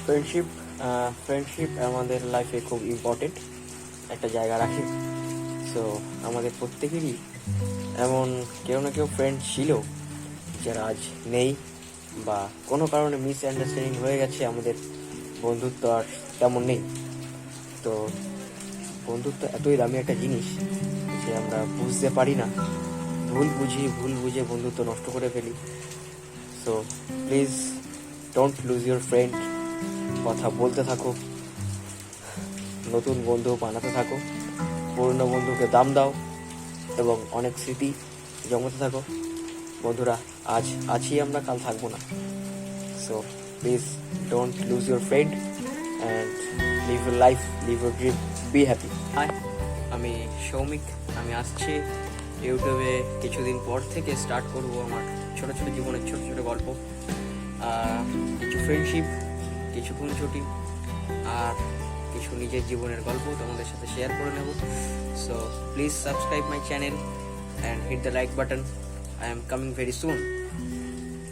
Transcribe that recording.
Friendship friendship আমাদের লাইফে খুব ইম্পর্টেন্ট একটা জায়গা রাখে। সো আমাদের প্রত্যেকেরই এমন কেউ না কেউ ফ্রেন্ড ছিল যারা আজ নেই, বা কোনো কারণে মিসআন্ডারস্ট্যান্ডিং হয়ে গেছে, আমাদের বন্ধুত্ব আর তেমন নেই। তো বন্ধুত্ব এতই দামি একটা জিনিস যে আমরা বুঝতে পারি না, ভুল বুঝে বন্ধুত্ব নষ্ট করে ফেলি। So please don't lose your friend, কথা বলতে থাকো, নতুন বন্ধু বানাতে থাকো, পুরনো বন্ধুকে দাম দাও এবং অনেক স্মৃতি জমাতে থাকো। বন্ধুরা, আজ আছি আমরা, কাল থাকবো না। So please don't lose your friend and live your life, live your dream, be happy. Hi, আমি সৌমিক। আমি আসছি ইউটিউবে কিছুদিন পর থেকে স্টার্ট করব আমার ছোট ছোট জীবনের ছোট ছোট গল্প, কিছু ফ্রেন্ডশিপ, কিছু খুনছুটি আর কিছু নিজের জীবনের গল্প তোমাদের সাথে শেয়ার করে নেব। So please subscribe my channel and hit the like button. I am coming very soon.